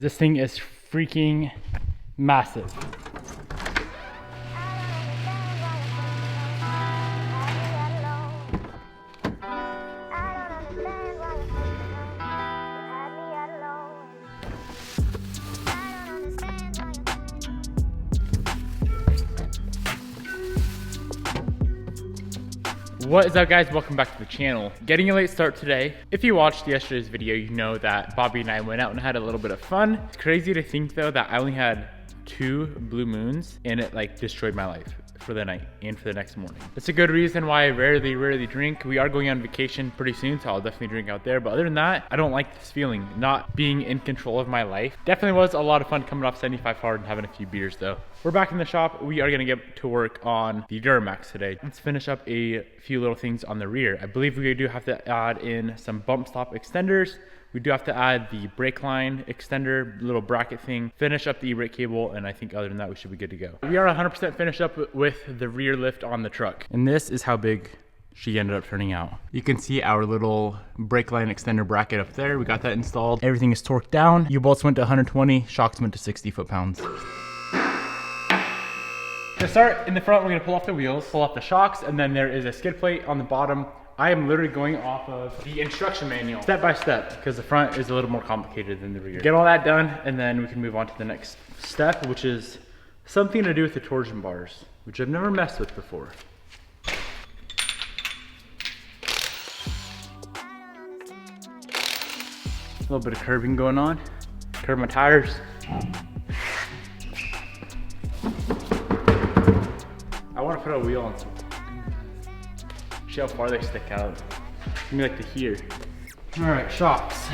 This thing is freaking massive. What is up, guys? Welcome back to the channel. Getting a late start today. If you watched yesterday's video, you know that Bobby and I went out and had a little bit of fun. It's crazy to think though that I only had 2 blue moons and it like destroyed my life for the night and for the next morning. It's a good reason why I rarely drink. We are going on vacation pretty soon, so I'll definitely drink out there. But other than that, I don't like this feeling, not being in control of my life. Definitely was a lot of fun coming off 75 hard and having a few beers though. We're back in the shop. We are gonna get to work on the Duramax today. Let's finish up a few little things on the rear. I believe we do have to add in some bump stop extenders. We do have to add the brake line extender, little bracket thing, finish up the e-brake cable, and I think other than that, we should be good to go. We are 100% finished up with the rear lift on the truck. And this is how big she ended up turning out. You can see our little brake line extender bracket up there. We got that installed. Everything is torqued down. U-bolts went to 120, shocks went to 60 foot-pounds. To start, in the front, we're gonna pull off the wheels, pull off the shocks, and then there is a skid plate on the bottom. I am literally going off of the instruction manual, step by step, because the front is a little more complicated than the rear. Get all that done, and then we can move on to the next step, which is something to do with the torsion bars, which I've never messed with before. A little bit of curbing going on. Curb my tires. I want to put a wheel on some. See how far they stick out. Maybe like to here. All right, shocks.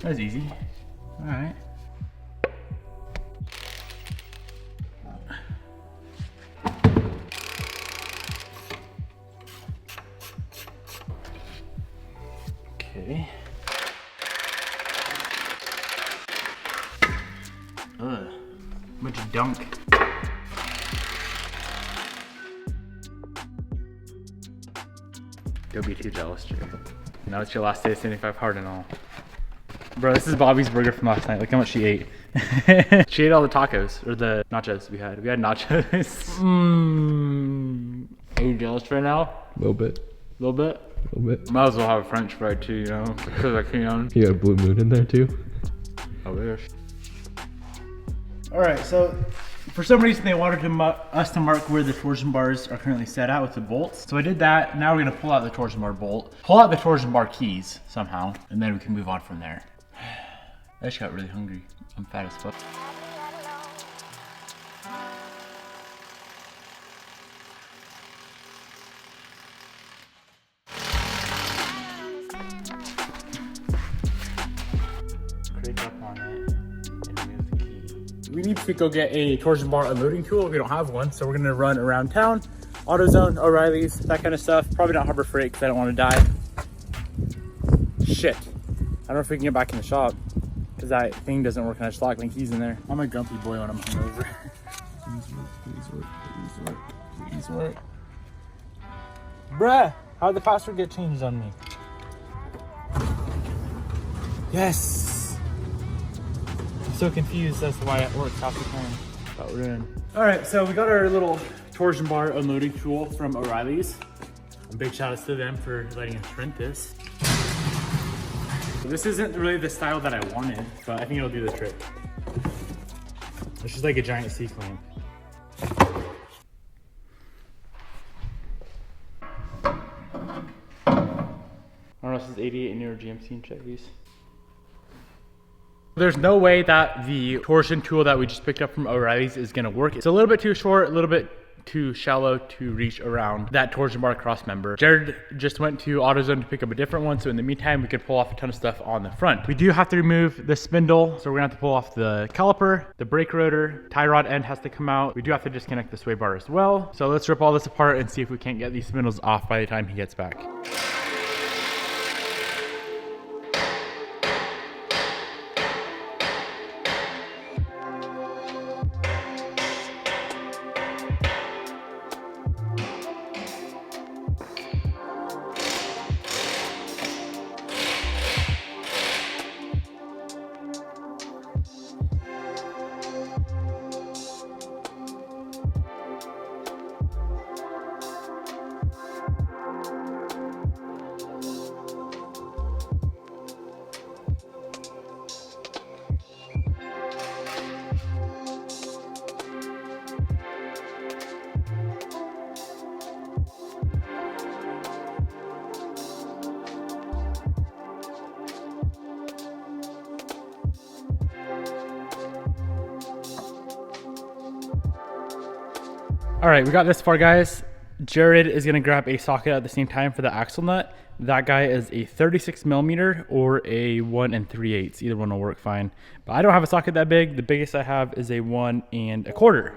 That was easy. All right. Okay. Ugh. Bunch of dunk. Don't be too jealous, Jay. Now it's your last day of 75 hard and all. Bro, this is Bobby's burger from last night. Look how much she ate. She ate all the tacos, or the nachos we had. We had nachos. Are you jealous right now? A little bit. A little bit? A little bit. Might as well have a French fry too, you know, because I can. You got a blue moon in there too? I wish. All right, so for some reason they wanted us to mark where the torsion bars are currently set out with the bolts. So I did that. Now we're gonna pull out the torsion bar bolt, pull out the torsion bar keys somehow, and then we can move on from there. I just got really hungry. I'm fat as fuck. Up on it and move the key. We need to go get a torsion bar unloading tool. We don't have one, so we're gonna run around town, AutoZone, O'Reilly's, that kind of stuff. Probably not Harbor Freight because I don't want to die. Shit. I don't know if we can get back in the shop because that thing doesn't work and I just locked my keys in there. I'm a grumpy boy when I'm hungover. Please work. Bruh, how'd the password get changed on me? Yes. So confused as to why it works half the time. But we're in. All right, so we got our little torsion bar unloading tool from O'Reilly's. A big shout out to them for letting us rent this. So this isn't really the style that I wanted, but I think it'll do the trick. It's just like a giant C-clamp. I don't know if this is 88 in your GMC and Chevys. There's no way that the torsion tool that we just picked up from O'Reilly's is gonna work. It's a little bit too short, a little bit too shallow to reach around that torsion bar cross member. Jared just went to AutoZone to pick up a different one, so in the meantime, we could pull off a ton of stuff on the front. We do have to remove the spindle, so we're gonna have to pull off the caliper, the brake rotor, tie rod end has to come out. We do have to disconnect the sway bar as well. So let's rip all this apart and see if we can't get these spindles off by the time he gets back. All right, we got this far, guys. Jared is gonna grab a socket at the same time for the axle nut. That guy is a 36 millimeter or a 1 3/8. Either one will work fine. But I don't have a socket that big. The biggest I have is a 1 1/4.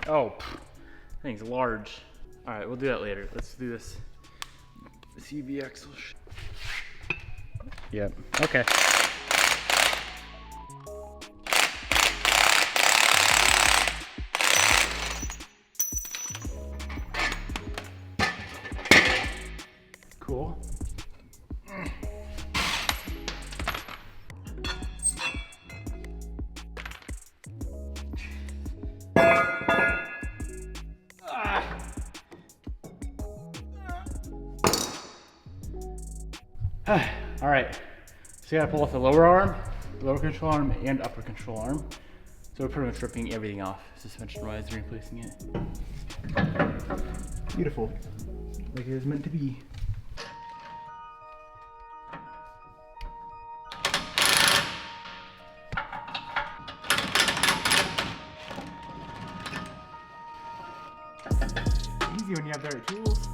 Oh, that thing's large. All right, we'll do that later. Let's do this CV axle. Yep, okay. Cool. All right, so you gotta pull off the lower arm, lower control arm, and upper control arm. So we're pretty much ripping everything off, suspension-wise, and replacing it. Beautiful, like it was meant to be. Easy when you have the right tools.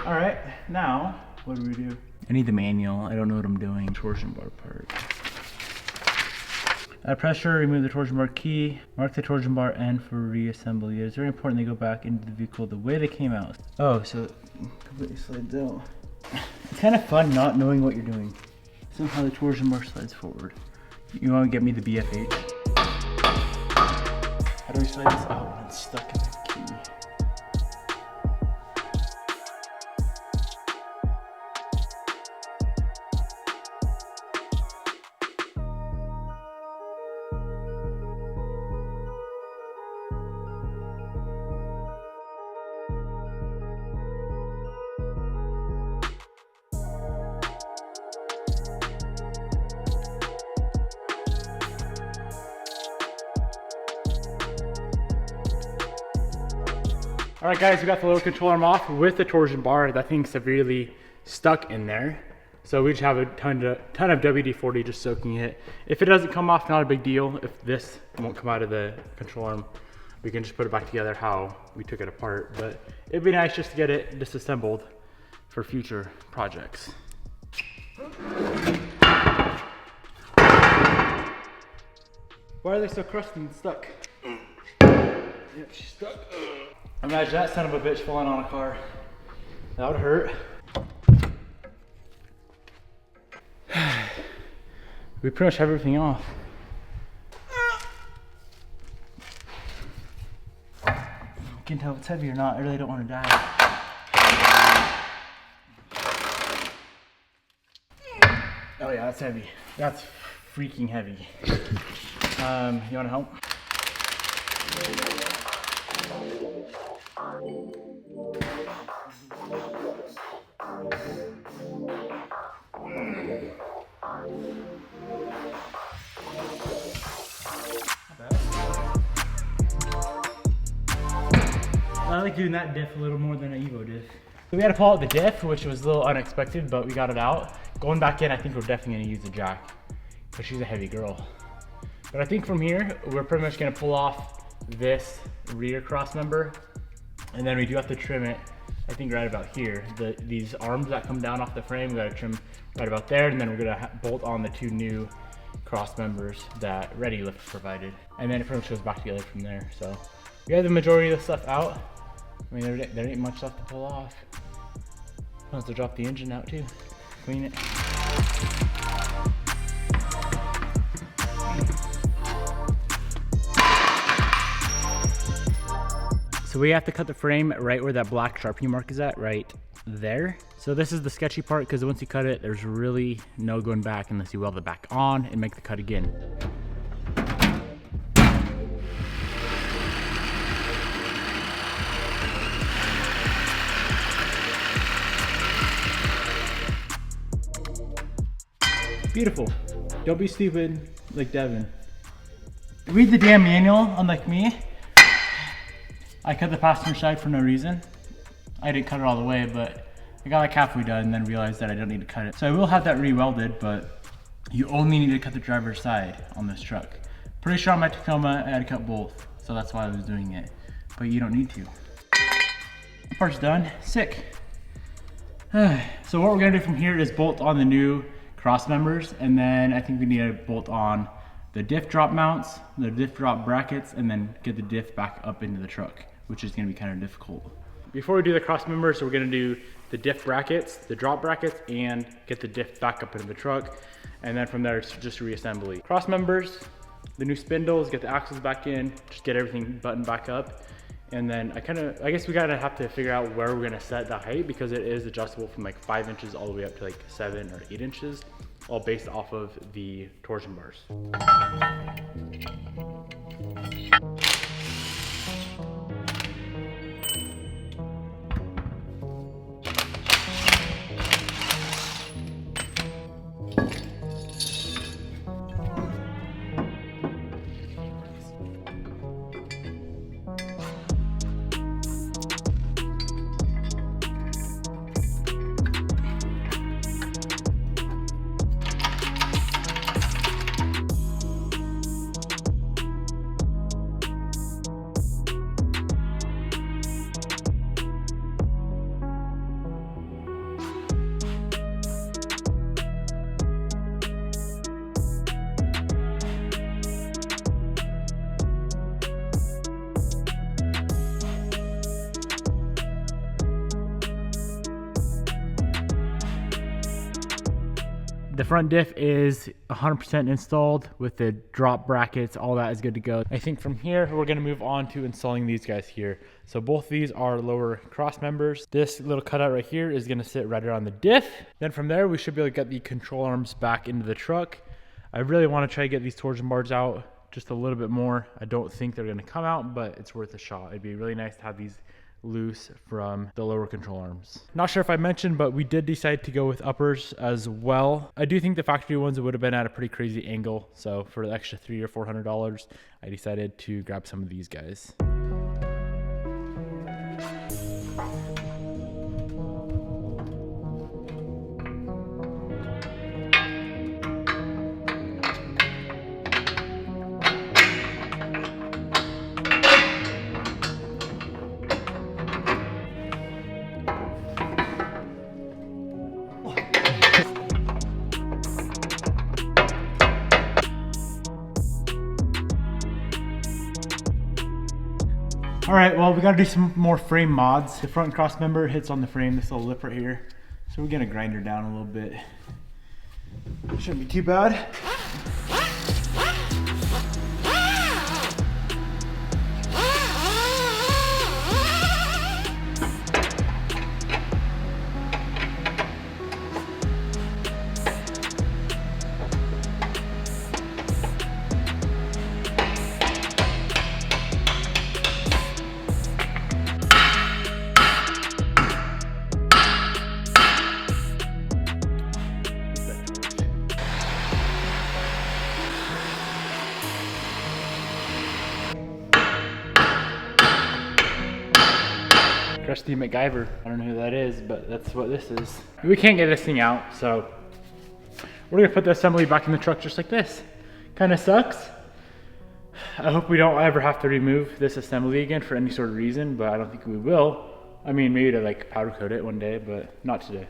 All right, now, what do we do? I need the manual. I don't know what I'm doing. Torsion bar part. At pressure, remove the torsion bar key. Mark the torsion bar end for reassembly. It is very important they go back into the vehicle the way they came out. Oh, so it completely slides out. It's kind of fun not knowing what you're doing. Somehow the torsion bar slides forward. You want to get me the BFH? How do we slide this out when it's stuck in the key? All right, guys, we got the lower control arm off with the torsion bar. That thing's severely stuck in there. So we just have a ton of WD-40 just soaking it. If it doesn't come off, not a big deal. If this won't come out of the control arm, we can just put it back together how we took it apart. But it'd be nice just to get it disassembled for future projects. Why are they so crusty and stuck? Yep, she's stuck. Imagine that son of a bitch falling on a car. That would hurt. We pretty much have everything off. I can tell if it's heavy or not. I really don't want to die. Oh yeah, that's heavy. That's freaking heavy. You want to help? I like doing that diff a little more than an Evo diff. So we had to pull out the diff, which was a little unexpected, but we got it out. Going back in, I think we're definitely gonna use the jack, because she's a heavy girl. But I think from here, we're pretty much gonna pull off this rear cross member, and then we do have to trim it, I think right about here. These arms that come down off the frame, we gotta trim right about there, and then we're gonna bolt on the two new cross members that ReadyLift provided. And then it pretty much goes back together from there. So we have the majority of the stuff out. I mean, there ain't much left to pull off. I'll have to drop the engine out too, clean it. So we have to cut the frame right where that black Sharpie mark is at, right there. So this is the sketchy part because once you cut it, there's really no going back unless you weld it back on and make the cut again. Beautiful. Don't be stupid like Devin. Read the damn manual, unlike me. I cut the passenger side for no reason. I didn't cut it all the way, but I got like halfway done and then realized that I don't need to cut it. So I will have that re-welded, but you only need to cut the driver's side on this truck. Pretty sure on my Tacoma, I had to cut both, so that's why I was doing it. But you don't need to. Part's done, sick. So what we're gonna do from here is bolt on the new cross members, and then I think we need to bolt on the diff drop mounts, the diff drop brackets, and then get the diff back up into the truck, which is gonna be kind of difficult. Before we do the cross members, we're gonna do the diff brackets, the drop brackets, and get the diff back up into the truck. And then from there, it's just reassembly. Cross members, the new spindles, get the axles back in, just get everything buttoned back up. And then I guess we gotta have to figure out where we're gonna set the height because it is adjustable from like 5 inches all the way up to like 7 or 8 inches, all based off of the torsion bars. The front diff is 100% installed with the drop brackets, all that is good to go. I think from here, we're gonna move on to installing these guys here. So both of these are lower cross members. This little cutout right here is gonna sit right around the diff. Then from there, we should be able to get the control arms back into the truck. I really wanna try to get these torsion bars out just a little bit more. I don't think they're gonna come out, but it's worth a shot. It'd be really nice to have these loose from the lower control arms. Not sure if I mentioned, but we did decide to go with uppers as well. I do think the factory ones would have been at a pretty crazy angle. So for the extra $300 or $400, I decided to grab some of these guys. All right, well, we gotta do some more frame mods. The front cross member hits on the frame, this little lip right here. So we're gonna grind her down a little bit. Shouldn't be too bad. Rusty MacGyver. I don't know who that is, but that's what this is. We can't get this thing out, so we're gonna put the assembly back in the truck just like this. Kind of sucks. I hope we don't ever have to remove this assembly again for any sort of reason, but I don't think we will. I mean, maybe to like powder coat it one day, but not today.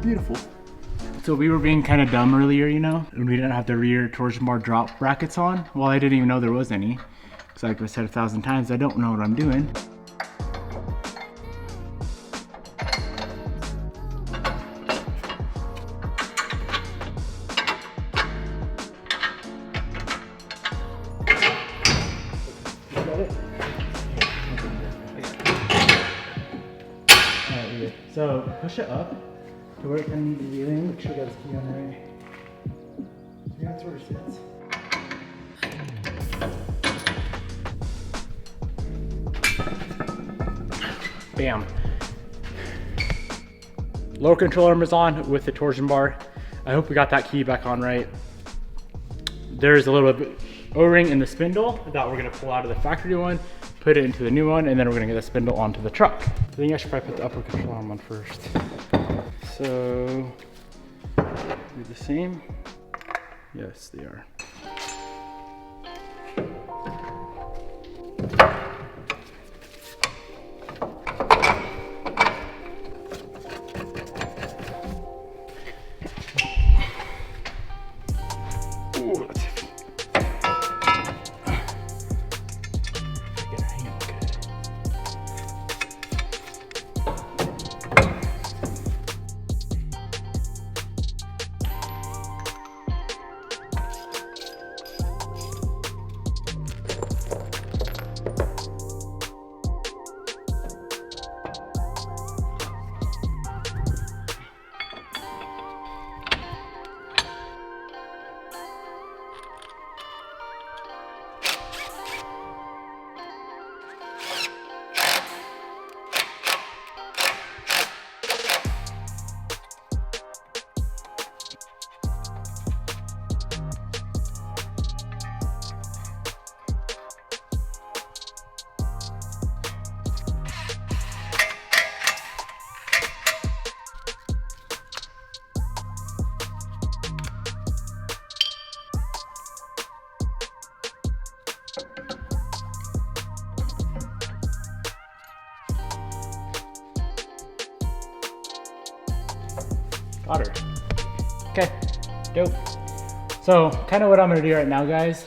Beautiful. So we were being kind of dumb earlier, you know, and we didn't have the rear torsion bar drop brackets on. Well, I didn't even know there was any. Because like I said 1,000 times, I don't know what I'm doing. it? Alright, good. So push it up to where it kind of needs to be in. Make sure we got this key on right. So yeah, that's where it sits. Bam. Lower control arm is on with the torsion bar. I hope we got that key back on right. There's a little bit of O-ring in the spindle that we're gonna pull out of the factory one, put it into the new one, and then we're gonna get the spindle onto the truck. I think I should probably put the upper control arm on first. So, do the same. Yes, they are. Ooh, that's heavy. Get her hand good. Got her. Okay, dope. So kind of what I'm gonna do right now, guys,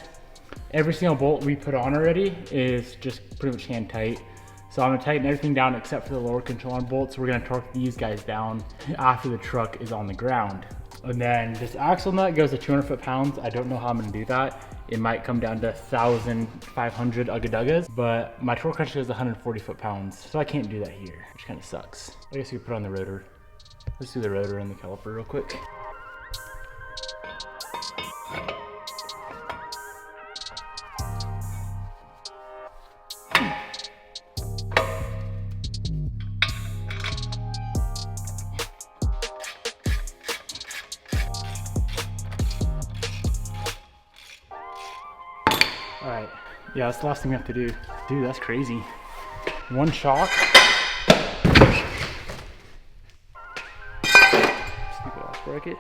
every single bolt we put on already is just pretty much hand tight. So I'm gonna tighten everything down except for the lower control arm bolts. We're gonna torque these guys down after the truck is on the ground. And then this axle nut goes to 200 foot-pounds. I don't know how I'm gonna do that. It might come down to 1,500 ugga-duggas, but my torque wrench goes 140 foot-pounds, so I can't do that here, which kind of sucks. I guess we could put on the rotor. Let's do the rotor and the caliper real quick. All right, yeah, that's the last thing we have to do. Dude, that's crazy. One shock. Bracket.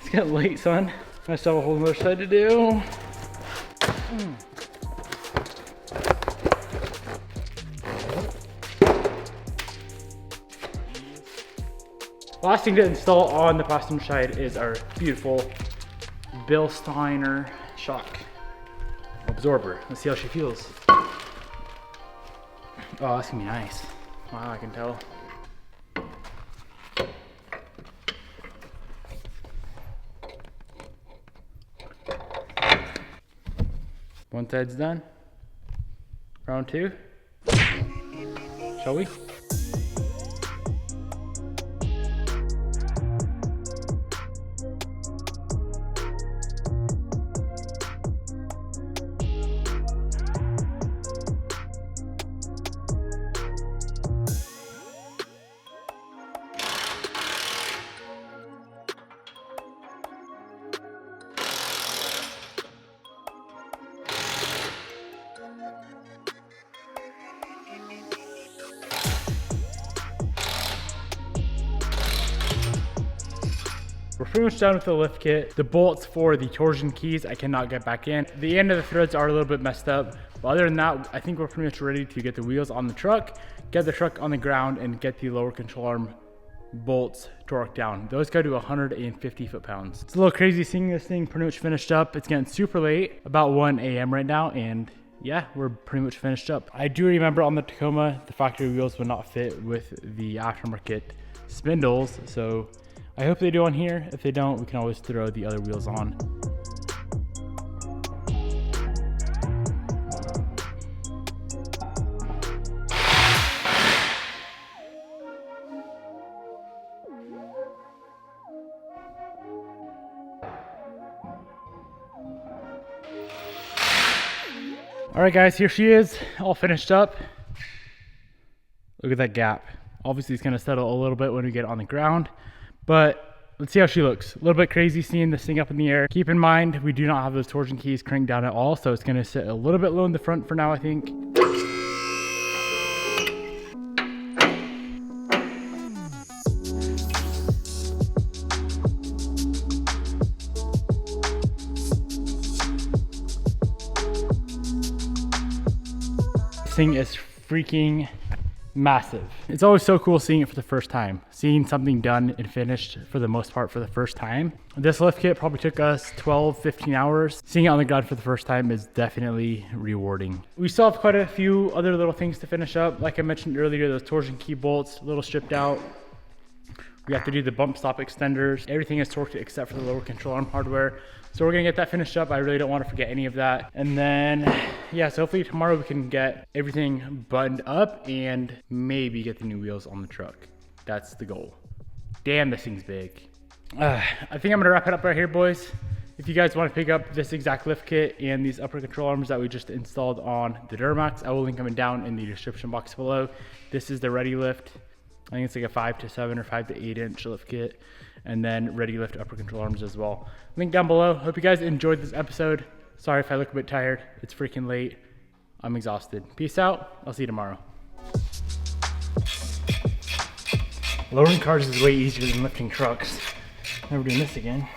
It's getting late, son. I still have a whole other side to do. Last thing to install on the passenger side is our beautiful Bill Steiner shock absorber. Let's see how she feels. Oh, that's gonna be nice. Wow, I can tell. One side's done. Round two. Shall we? We're pretty much done with the lift kit. The bolts for the torsion keys, I cannot get back in. The end of the threads are a little bit messed up. But other than that, I think we're pretty much ready to get the wheels on the truck, get the truck on the ground, and get the lower control arm bolts torqued down. Those go to 150 foot-pounds. It's a little crazy seeing this thing pretty much finished up. It's getting super late, about 1 a.m. right now, and yeah, we're pretty much finished up. I do remember on the Tacoma, the factory wheels would not fit with the aftermarket spindles, so I hope they do on here. If they don't, we can always throw the other wheels on. All right, guys, here she is, all finished up. Look at that gap. Obviously, it's gonna settle a little bit when we get on the ground, but let's see how she looks. A little bit crazy seeing this thing up in the air. Keep in mind, we do not have those torsion keys cranked down at all, so it's gonna sit a little bit low in the front for now, I think. This thing is freaking massive. It's always so cool seeing it for the first time, seeing something done and finished for the most part for the first time. This lift kit probably took us 12-15 hours. Seeing it on the ground for the first time is definitely rewarding. We still have quite a few other little things to finish up. Like I mentioned earlier, those torsion key bolts, a little stripped out. We have to do the bump stop extenders. Everything is torqued except for the lower control arm hardware. So we're gonna get that finished up. I really don't want to forget any of that. And then, yeah, so hopefully tomorrow we can get everything buttoned up and maybe get the new wheels on the truck. That's the goal. Damn, this thing's big. I think I'm gonna wrap it up right here, boys. If you guys want to pick up this exact lift kit and these upper control arms that we just installed on the Duramax, I will link them down in the description box below. This is the Ready Lift. I think it's like a 5 to 7 or 5 to 8 inch lift kit, and then Ready Lift upper control arms as well. Link down below. Hope you guys enjoyed this episode. Sorry if I look a bit tired. It's freaking late. I'm exhausted. Peace out. I'll see you tomorrow. Lowering cars is way easier than lifting trucks. Never doing this again.